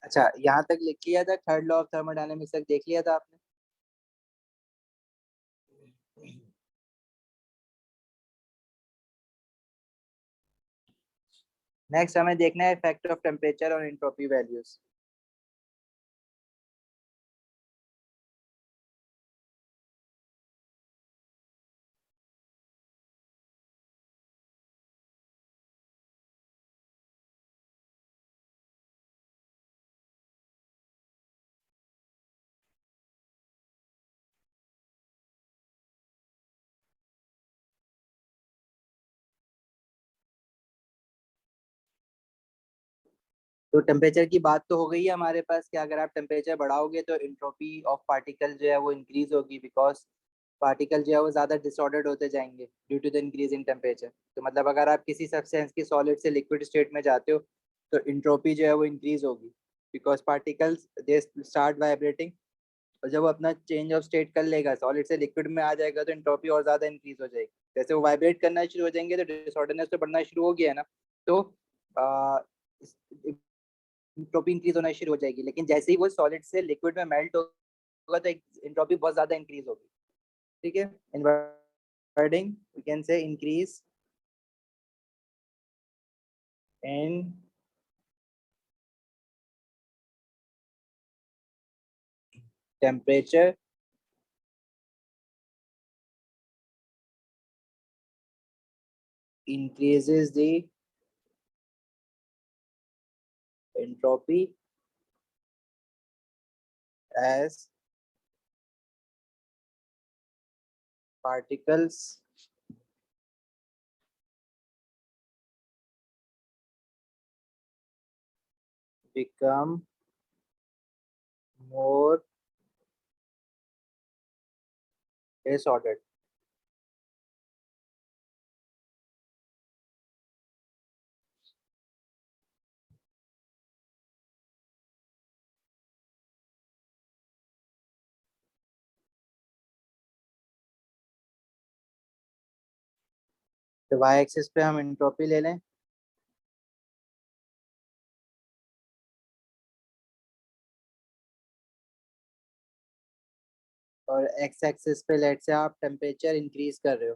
अच्छा, यहाँ तक लिख लिया था, थर्ड लॉ ऑफ थर्मोडायनेमिक्स तक देख लिया था आपने? नेक्स्ट हमें देखना है इफेक्ट ऑफ टेम्परेचर और एंट्रोपी वैल्यूज। तो टेम्परेचर की बात तो हो गई है हमारे पास कि अगर आप टेम्परेचर बढ़ाओगे तो एंट्रोपी ऑफ पार्टिकल जो है वो इंक्रीज होगी, बिकॉज पार्टिकल जो है वो ज्यादा डिसऑर्डर्ड होते जाएंगे due to the increase in temperature. तो मतलब अगर आप किसी सब्सटेंस की सॉलिड से लिक्विड स्टेट में जाते हो तो एंट्रोपी जो है वो इंक्रीज होगी, because particles they start vibrating. और जब वो अपना चेंज ऑफ स्टेट कर लेगा, सॉलिड से लिक्विड में आ जाएगा, तो एंट्रोपी और ज्यादा इंक्रीज हो जाएगी। जैसे वो वाइब्रेट करना शुरू हो जाएंगे तो डिसऑर्डरनेस तो बढ़ना शुरू हो गया है ना। तो एंट्रोपी इंक्रीज होना शुरू हो जाएगी, लेकिन जैसे ही वो सॉलिड से लिक्विड में मेल्ट होगा तो एंट्रोपी बहुत ज्यादा इंक्रीज होगी। ठीक है, inverting we can say increase in temperature increases the entropy as particles become more disordered। तो वाई एक्सिस पे हम एंट्रोपी ले लें और एक्स एक्सिस पे लेट से आप टेम्परेचर इंक्रीज कर रहे हो।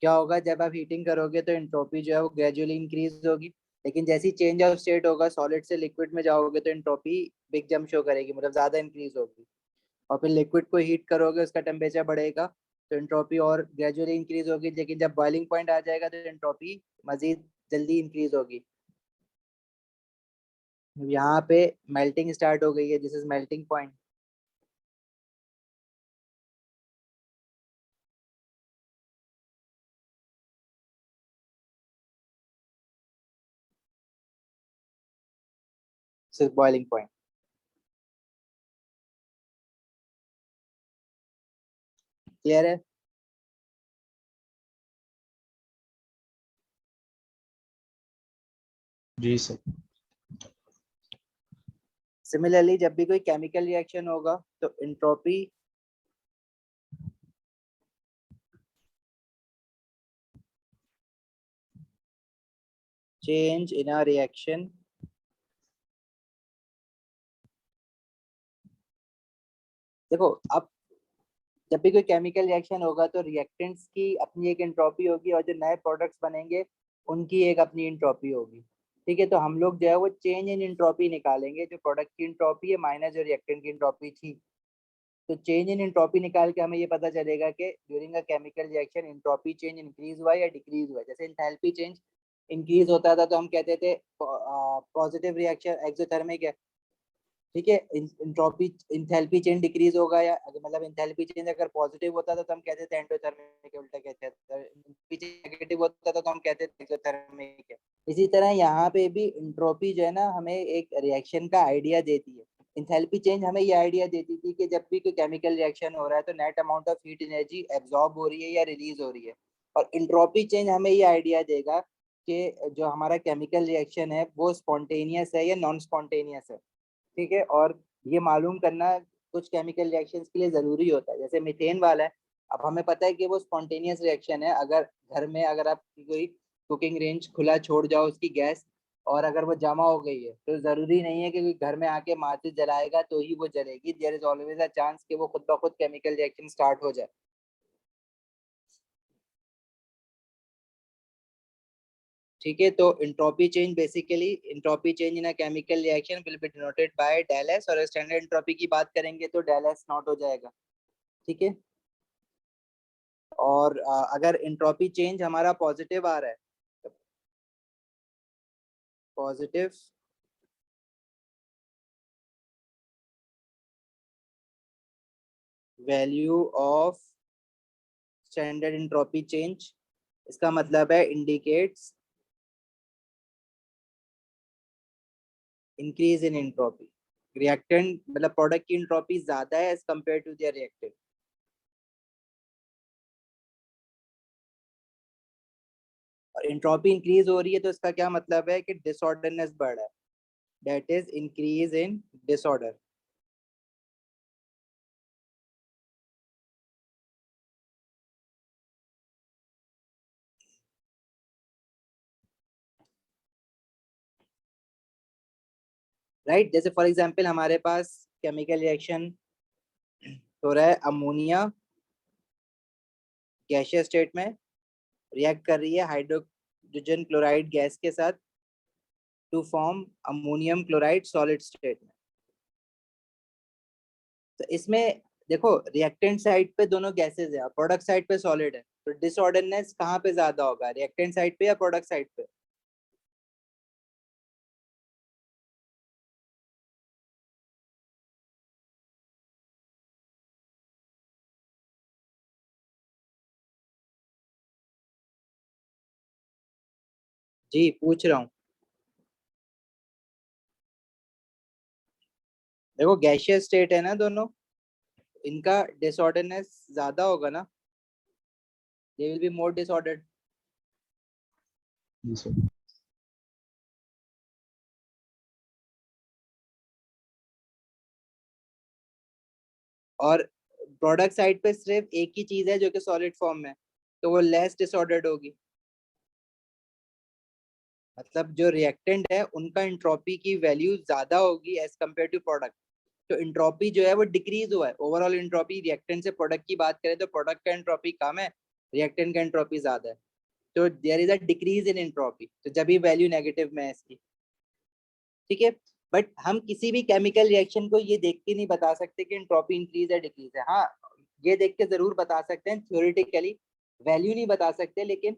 क्या होगा जब आप हीटिंग करोगे तो एंट्रोपी जो है वो ग्रेजुअली इंक्रीज होगी, लेकिन जैसे ही चेंज ऑफ स्टेट होगा, सॉलिड से लिक्विड में जाओगे तो एंट्रोपी बिग जंप शो करेगी, मतलब ज्यादा इंक्रीज होगी। और फिर लिक्विड को हीट करोगे, उसका टेम्परेचर बढ़ेगा तो एंट्रोपी और ग्रेजुअली इंक्रीज होगी, लेकिन जब बॉइलिंग पॉइंट आ जाएगा तो एंट्रोपी मजीद जल्दी इंक्रीज होगी। यहाँ पे मेल्टिंग स्टार्ट हो गई है, this is melting point. This is boiling point. Clear है? जी सर। सिमिलरली जब भी कोई केमिकल रिएक्शन होगा तो entropy change in a reaction देखो अब जब भी कोई केमिकल रिएक्शन होगा तो रिएक्टेंट्स की अपनी एक एंट्रोपी होगी और जो नए प्रोडक्ट्स बनेंगे उनकी एक अपनी एंट्रोपी होगी। ठीक है, तो हम लोग जो है वो चेंज इन एंट्रोपी निकालेंगे, जो प्रोडक्ट की एंट्रोपी है माइनस जो रिएक्टेंट की एंट्रोपी थी। तो चेंज इन एंट्रोपी निकाल के हमें ये पता चलेगा कि during a chemical reaction entropy change increase हुआ या डिक्रीज हुआ। जैसे एंथैल्पी चेंज इंक्रीज होता था तो हम कहते थे पॉजिटिव रिएक्शन एक्सोथर्मिक है। ठीक है, इंट्रोपी इंथैल्पी चेंज डिक्रीज होगा या मतलब इंथैल्पी चेंज अगर पॉजिटिव होता था तो हम कहते थे एंडोथर्मिक है, उल्टा कहते थे। नेगेटिव होता था तो हम कहते थे एक्सोथर्मिक है। इसी तरह यहाँ पे भी इंट्रोपी जो है ना हमें एक रिएक्शन का आइडिया देती है। इंथैल्पी चेंज हमें ये आइडिया देती थी कि जब भी कोई केमिकल रिएक्शन हो रहा है तो net amount of heat energy absorb हो रही है या रिलीज हो रही है। और इंट्रोपी चेंज हमें ये आइडिया देगा कि जो हमारा केमिकल रिएक्शन है वो स्पॉन्टेनियस है या नॉन स्पॉन्टेनियस है। ठीक है, और ये मालूम करना कुछ केमिकल रिएक्शंस के लिए जरूरी होता है, जैसे मीथेन वाला है। अब हमें पता है कि वो स्पॉन्टेनियस रिएक्शन है। अगर घर में अगर आप कोई कुकिंग रेंज खुला छोड़ जाओ उसकी गैस और अगर वो जमा हो गई है तो जरूरी नहीं है कि कोई घर में आके माचिस जलाएगा तो ही वो जलेगी। There is always a chance कि वो खुद ब खुद केमिकल रिएक्शन स्टार्ट हो जाए। ठीक है, तो entropy change basically, entropy change in a chemical reaction will be denoted by del S, और स्टैंडर्ड एंट्रोपी की बात करेंगे तो डेल एस नॉट हो जाएगा। ठीक है, और अगर एंट्रोपी चेंज हमारा पॉजिटिव आ रहा है, positive value of standard entropy change, इसका मतलब है indicates increase in entropy. Reactant मतलब प्रोडक्ट की एंट्रोपी ज्यादा है as compare to their reactant, और एंट्रोपी इंक्रीज हो रही है तो इसका क्या मतलब है कि डिसऑर्डरनेस बढ़ रहा है, that is increase in disorder. Right, जैसे फॉर एग्जांपल हमारे पास केमिकल रिएक्शन हो रहा है, अमोनिया गैसियस स्टेट में रिएक्ट कर रही है हाइड्रोजन क्लोराइड गैस के साथ to form ammonium chloride solid state में। तो इसमें देखो रिएक्टेंट साइड पे दोनों गैसेस है, प्रोडक्ट साइड पे सॉलिड है, तो डिसऑर्डरनेस कहाँ पे ज्यादा होगा, रिएक्टेंट साइड पे या प्रोडक्ट साइड पे? जी पूछ रहा हूँ। देखो गैसियस स्टेट है ना दोनों, इनका डिसऑर्डरनेस ज्यादा होगा ना, they will be more disordered. जी सर। और प्रोडक्ट साइड पे सिर्फ एक ही चीज है जो कि सॉलिड फॉर्म में है, तो वो लेस डिसऑर्डर्ड होगी। मतलब जो रिएक्टेंट है उनका इंट्रोपी की वैल्यू ज्यादा होगी एज कम्पेयर टू प्रोडक्ट, तो इंट्रोपी जो है वो डिक्रीज हुआ है। ओवरऑल इंट्रोपी रिएक्टेंट से प्रोडक्ट की बात करें तो प्रोडक्ट का इंट्रोपी कम है, रिएक्टेंट का इंट्रोपी ज्यादा है, तो there is a decrease in entropy, तो जब भी वैल्यू नेगेटिव में है इसकी। ठीक है, बट हम किसी भी केमिकल रिएक्शन को ये देख के नहीं बता सकते कि इंट्रोपी इंक्रीज है डिक्रीज है। हाँ, ये देख के जरूर बता सकते हैं थ्योरेटिकली, वैल्यू नहीं बता सकते, लेकिन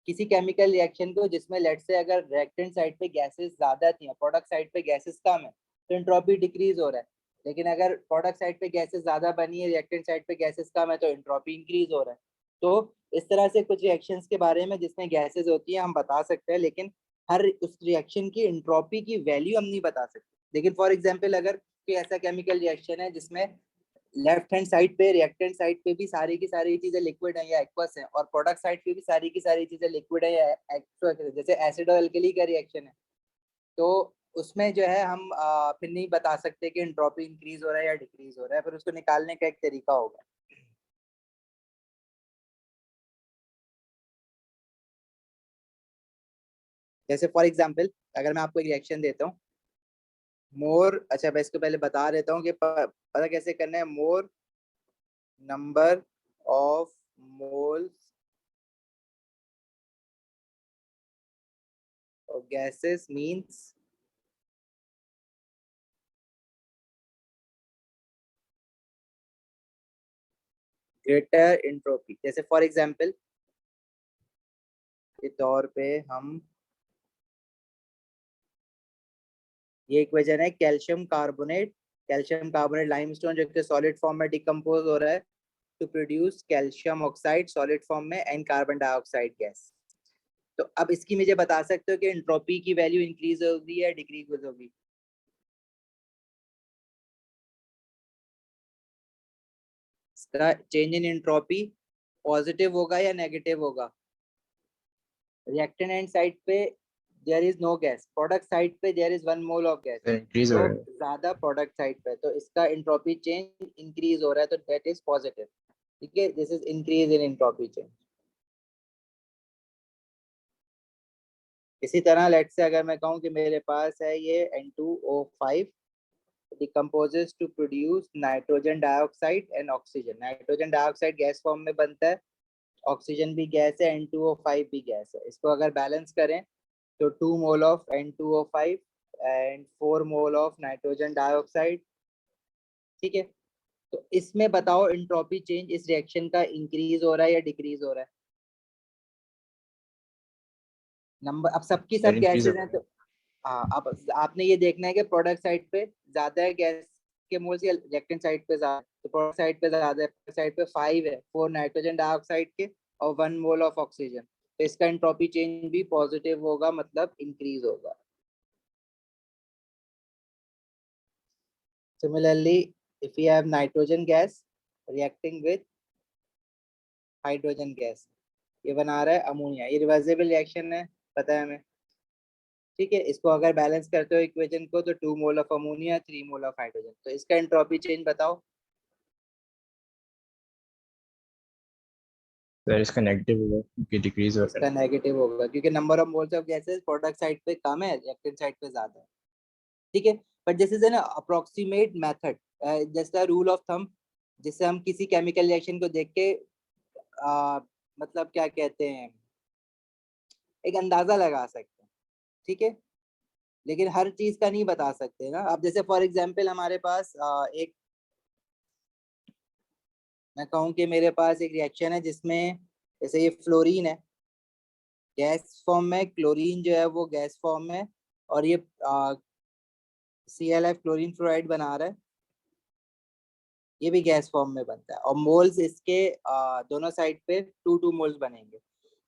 किसी केमिकल रिएक्शन को जिसमें लेट से अगर रिएक्टेंट साइड पे गैसेस ज्यादा थी, प्रोडक्ट साइड पे गैसेस कम है, तो एंट्रोपी डिक्रीज हो रहा है। लेकिन अगर प्रोडक्ट साइड पे गैसेस ज्यादा बनी है, रिएक्टेंट साइड पे गैसेस कम है, तो एंट्रोपी इंक्रीज हो रहा है। तो इस तरह से कुछ रिएक्शंस के बारे में जिसमें गैसेस होती है हम बता सकते हैं, लेकिन हर उस रिएक्शन की एंट्रोपी की वैल्यू हम नहीं बता सकते। लेकिन फॉर एग्जाम्पल अगर कोई ऐसा केमिकल रिएक्शन है जिसमें लेफ्ट हैंड साइड पे रिएक्टेंट साइड पे भी सारी की सारी चीजें लिक्विड है या एक्वस है, और प्रोडक्ट साइड पे भी सारी की सारी चीजें लिक्विड है या एक्वस है, जैसे एसिड और अल्कली का रिएक्शन है, तो उसमें जो है हम फिर नहीं बता सकते कि एंट्रोपी इंक्रीज हो रहा है या डिक्रीज हो रहा है, फिर उसको निकालने का एक तरीका होगा। जैसे फॉर एग्जाम्पल अगर मैं आपको एक रिएक्शन देता हूँ, मोर, अच्छा मैं इसको पहले बता देता हूँ कि पता कैसे करना है। मोर number of moles of gases means greater entropy। जैसे फॉर एग्जांपल के तौर पे हम, ये इक्वेशन है कैल्शियम कार्बोनेट लाइमस्टोन जो कि सॉलिड फॉर्म में डिकम्पोज हो रहा है to produce calcium oxide solid form में एंड कार्बन डाइऑक्साइड गैस। तो अब इसकी मुझे बता सकते हो कि एंट्रोपी की वैल्यू इंक्रीज होगी या डिक्रीज होगी? इसका चेंज इन एंट्रोपी पॉजिटिव होगा या नेगेटिव होगा? रिएक्टेंट एंड साइड पे there is no gas, product side पे there is 1 mole of gas, increase हो तो रहा है। ज्यादा प्रोडक्ट साइड पे, तो इसका एंट्रोपी चेंज इंक्रीज हो रहा है, तो दैट इज पॉजिटिव। ठीक है, this is increase in entropy change. इसी तरह लेट से अगर मैं कहूँ कि मेरे पास है ये N2O5 decomposes to produce nitrogen dioxide and oxygen. Nitrogen dioxide gas form में बनता है, ऑक्सीजन भी गैस है, N2O5 भी गैस है। इसको अगर बैलेंस करें तो 2 mole of N2O5 and 4 mole of nitrogen dioxide. ठीक है, तो इसमें बताओ एंट्रोपी चेंज इस रिएक्शन का इंक्रीज हो रहा है या डिक्रीज हो रहा है? नंबर अब सबकी सब इंक्रीज हो गैसेज रहा हैं है। तो हाँ, अब आपने ये देखना है कि प्रोडक्ट साइड पे ज्यादा है गैस के मोल्स या रिएक्टेंट साइड पे ज्यादा। तो प्रोडक्ट साइड पे ज्यादा है, प्रोडक्ट साइड पे 5 है, 4 नाइट्रोजन डाइऑक्साइड के और 1 मोल ऑफ ऑक्सीजन। तो इसका एंट्रोपी चेंज भी पॉजिटिव होगा, मतलब इंक्रीज होगा। Similarly, if we have nitrogen gas reacting with hydrogen gas, ये बना रहा है अमोनिया, ये रिवर्सिबल रिएक्शन है, पता है हमें। ठीक है, इसको अगर बैलेंस करते हो इक्वेशन को तो 2 mole of ammonia, 3 mole of hydrogen. तो इसका एंट्रोपी चेंज बताओ। सर इसका नेगेटिव होगा क्योंकि डिक्रीज हो रहा इसका नेगेटिव होगा क्योंकि number of moles of gases product side पे कम है, रिएक्टेंट साइड पे ज्यादा है। ठीक है, but this is an approximate method, जैसा रूल ऑफ थंब, जिससे हम किसी केमिकल रिएक्शन को देख के मतलब क्या कहते हैं, एक अंदाजा लगा सकते हैं। ठीक है, लेकिन हर चीज का नहीं बता सकते ना। अब जैसे फॉर एग्जांपल हमारे पास एक, मैं कहूँ कि मेरे पास एक रिएक्शन है जिसमें जैसे ये फ्लोरीन है गैस फॉर्म में, क्लोरीन जो है वो गैस फॉर्म में, और ये ClF क्लोरीन फ्लोराइड बना रहा है, ये भी गैस फॉर्म में बनता है, और मोल्स इसके दोनों साइड पे 2 मोल्स बनेंगे।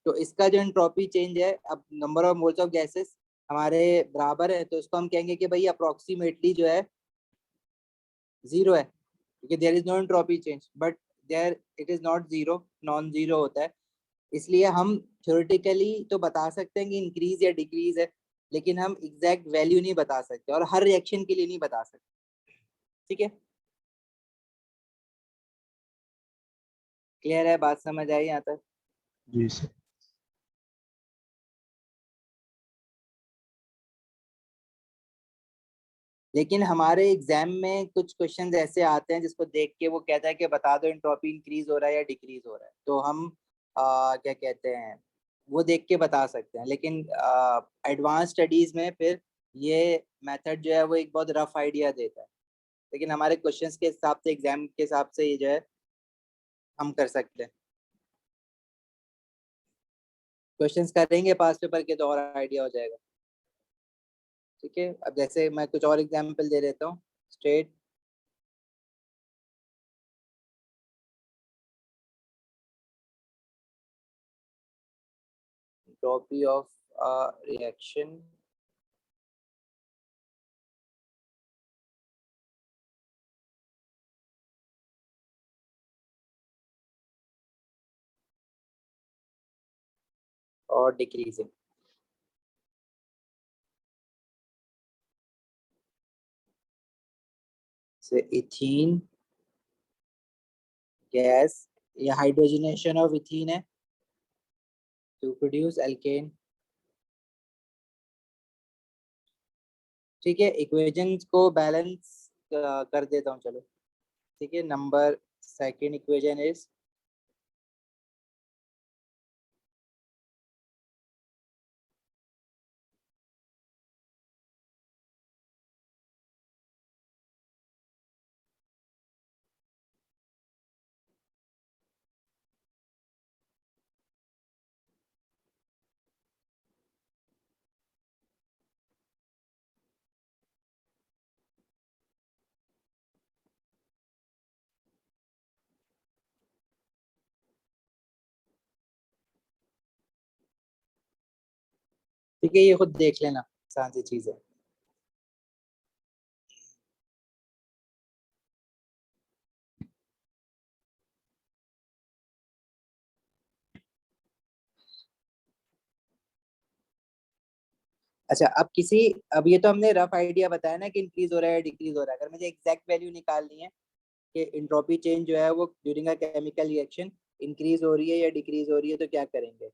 तो इसका जो एंट्रोपी चेंज है, अब number of moles of gases हमारे बराबर है, तो इसको हम कहेंगे कि भाई अप्रोक्सीमेटली जो है जीरो है, क्योंकि there is no entropy change, but there it is not zero, non zero होता है। इसलिए हम थ्योरेटिकली तो बता सकते हैं कि इंक्रीज या डिक्रीज है, लेकिन हम एग्जैक्ट वैल्यू नहीं बता सकते और हर रिएक्शन के लिए नहीं बता सकते। ठीक है, क्लियर है, बात समझ आई यहाँ तक? है। जी सर। लेकिन हमारे एग्जाम में कुछ क्वेश्चंस ऐसे आते हैं जिसको देख के वो कहता है कि बता दो एंट्रोपी इंक्रीज हो रहा है या डिक्रीज हो रहा है, तो हम क्या कहते हैं, वो देख के बता सकते हैं। लेकिन एडवांस स्टडीज में फिर ये मेथड जो है वो एक बहुत रफ आइडिया देता है, लेकिन हमारे क्वेश्चंस के हिसाब से, एग्जाम के हिसाब से ये जो है हम कर सकते हैं। क्वेश्चंस करेंगे पास पेपर के तो और आइडिया हो जाएगा। ठीक है, अब जैसे मैं कुछ और एग्जाम्पल दे देता हूँ स्ट्रेट। एंट्रोपी ऑफ रिएक्शन और डिक्रीजिंग। से इथीन गैस, या हाइड्रोजनेशन ऑफ इथीन है टू प्रोड्यूस एल्केन। ठीक है, इक्वेशंस को बैलेंस कर देता हूँ चलो। ठीक है, नंबर सेकंड इक्वेशन इज ठीक है, ये खुद देख लेना, आसान सी चीज है। अच्छा, अब ये तो हमने रफ आइडिया बताया ना कि इंक्रीज हो रहा है डिक्रीज हो रहा है। अगर मुझे एग्जैक्ट वैल्यू निकालनी है कि एंट्रोपी चेंज जो है वो during a chemical reaction increase हो रही है या डिक्रीज हो रही है, तो क्या करेंगे?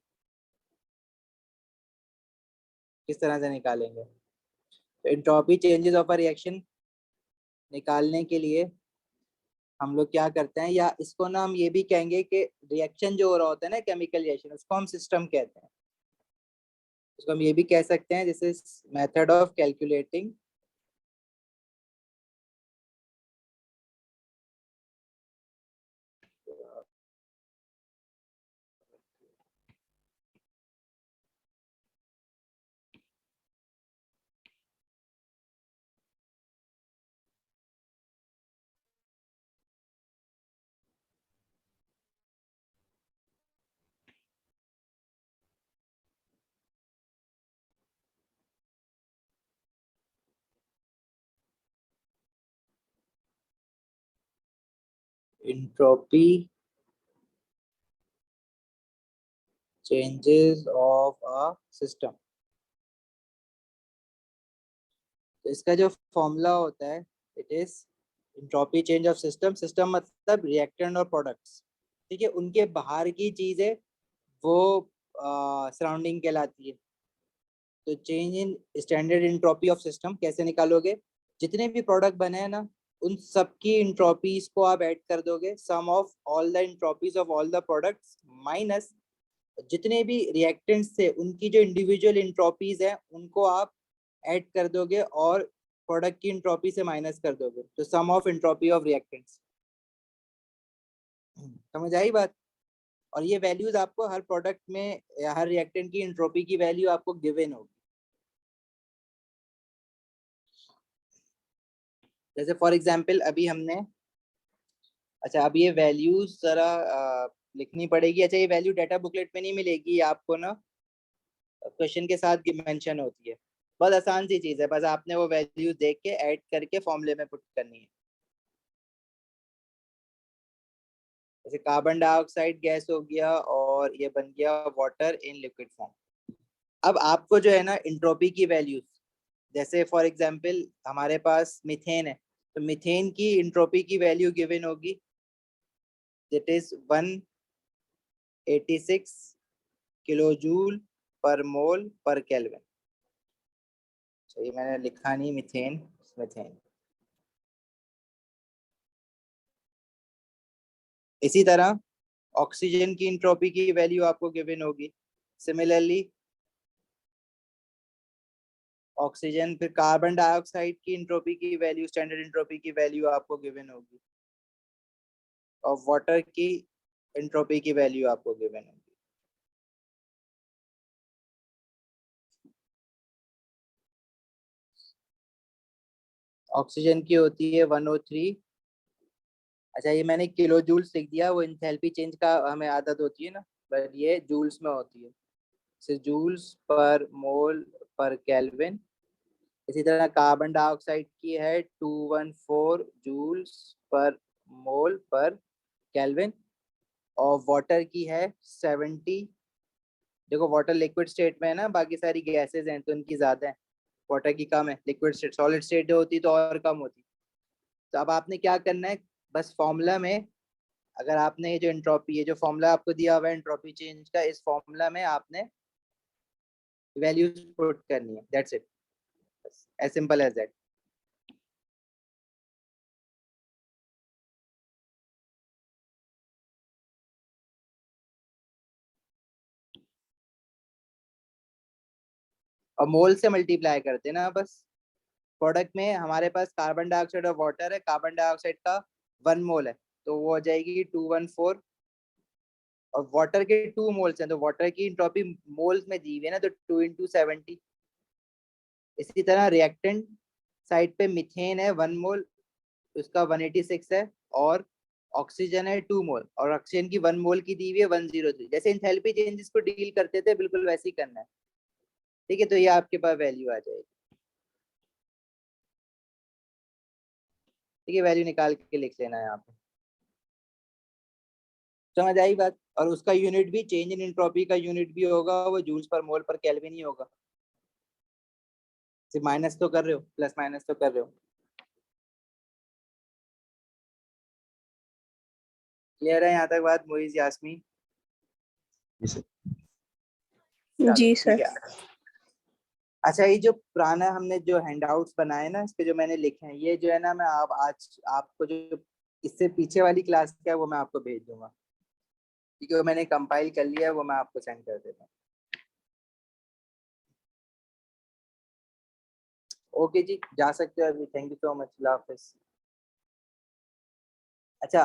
किस तरह से निकालेंगे? तो entropy changes of a reaction निकालने के लिए हम लोग क्या करते हैं, या इसको ना हम ये भी कहेंगे कि रिएक्शन जो हो रहा होता है ना केमिकल रिएक्शन, उसको हम सिस्टम कहते हैं। उसको हम ये भी कह सकते हैं, this is method of calculating entropy changes of a system. तो इसका जो फॉर्मूला होता है, it is entropy change of system. System मतलब रिएक्टेंट और प्रोडक्ट्स, ठीक है, उनके बाहर की चीजें वो सराउंडिंग कहलाती है। तो change in standard entropy of system कैसे निकालोगे? जितने भी प्रोडक्ट बने हैं ना, उन सबकी एंट्रोपीज को आप ऐड कर दोगे, sum of all the entropies of all the products minus जितने भी रिएक्टेंट्स थे उनकी जो इंडिविजुअल एंट्रोपीज है उनको आप ऐड कर दोगे और प्रोडक्ट की एंट्रोपी से माइनस कर दोगे, तो सम ऑफ एंट्रोपी ऑफ रिएक्टेंट्स। समझ आई बात? और ये वैल्यूज आपको हर प्रोडक्ट में या हर रिएक्टेंट की एंट्रोपी की वैल्यू आपको गिवन होगी। जैसे फॉर एग्जांपल अभी हमने, अच्छा अब ये वैल्यूज जरा लिखनी पड़ेगी। अच्छा ये वैल्यू डाटा बुकलेट में नहीं मिलेगी, ये आपको ना क्वेश्चन के साथ मेंशन होती है। बहुत आसान सी चीज है, बस आपने वो वैल्यूज देख के ऐड करके फॉर्मूले में पुट करनी है। जैसे कार्बन डाइऑक्साइड गैस हो गया और ये बन गया वाटर इन लिक्विड फॉर्म। अब आपको जो है ना एंट्रोपी की वैल्यूज, जैसे फॉर एग्जांपल हमारे पास मीथेन है, तो मीथेन की एंट्रोपी की वैल्यू गिवन होगी, that is 186 kilo joule per mole पर केल्विन। ये मैंने लिखा नहीं मीथेन, मीथेन। इसी तरह ऑक्सीजन की एंट्रोपी की वैल्यू आपको गिवन होगी। सिमिलरली ऑक्सीजन, फिर कार्बन डाइऑक्साइड की एंट्रोपी की वैल्यू, स्टैंडर्ड एंट्रोपी की वैल्यू आपको गिवन होगी, और वाटर की एंट्रोपी की वैल्यू आपको गिवन होगी। ऑक्सीजन की होती है 103। अच्छा ये मैंने किलो जूल्स लिख दिया, वो इंथैल्पी चेंज का हमें आदत होती है ना, बट ये जूल्स में होती है, से जूल्स पर मोल पर केल्विन। इसी तरह कार्बन डाइऑक्साइड की है 214 जूल्स पर मोल पर केल्विन, और वाटर की है 70। देखो वाटर लिक्विड स्टेट में है ना, बाकी सारी गैसेज हैं तो इनकी ज्यादा है, वाटर की कम है। लिक्विड स्टेट, सॉलिड स्टेट जो होती तो और कम होती। तो अब आपने क्या करना है, बस फॉर्मूला में, अगर आपने ये जो एंट्रोपी, ये जो फॉर्मूला आपको दिया हुआ है एंट्रोपी चेंज का, इस फॉर्मूला में आपने वैल्यूज पुट करनी है, that's it, as simple as that. और मोल से मल्टीप्लाई करते हैं ना बस। प्रोडक्ट में हमारे पास कार्बन डाइऑक्साइड और वाटर है, कार्बन डाइऑक्साइड का 1 मोल है तो वो हो जाएगी 214, और वाटर के 2 मोल्स हैं तो वाटर की एंट्रोपी मोल्स में दी हुई है ना, तो 2 × 70। इसी तरह रिएक्टेंट साइड पे मिथेन है 1 मोल, उसका 186 है, और ऑक्सीजन है 2 मोल, और ऑक्सीजन की 1 मोल की दी हुई है 103। जैसे इंथैल्पी चेंजेस को डील करते थे बिल्कुल वैसे ही करना है, ठीक है। तो ये आपके पास वैल्यू आ जाएगी, ठीक है, वैल्यू निकाल के लिख लेना है यहाँ पे। समझ आई बात? और उसका यूनिट भी, चेंज इन एंट्रोपी का यूनिट भी होगा, वो जूल्स पर मोल पर केल्विन ही होगा। सिर्फ माइनस तो कर रहे हो, प्लस माइनस तो कर रहे हो। क्लियर है यहाँ तक बात मोइज यास्मीन? जी सर। चलो जी ठीक सर। है। अच्छा, ये जो पुराना हमने जो हैंडआउट्स बनाए ना, इस पे जो मैंने लिखे हैं, ये जो है ना, मैं आप आज आपको जो इससे पीछे वाली क्लास का है वो मैं आपको भेज दूंगा, ठीक है? वो मैंने कंपाइल कर लिया है, वो मैं आपको सेंड कर देता हूँ। ओके जी, जा सकते हो अभी। थैंक यू सो मच, अल्लाह हाफिज। अच्छा।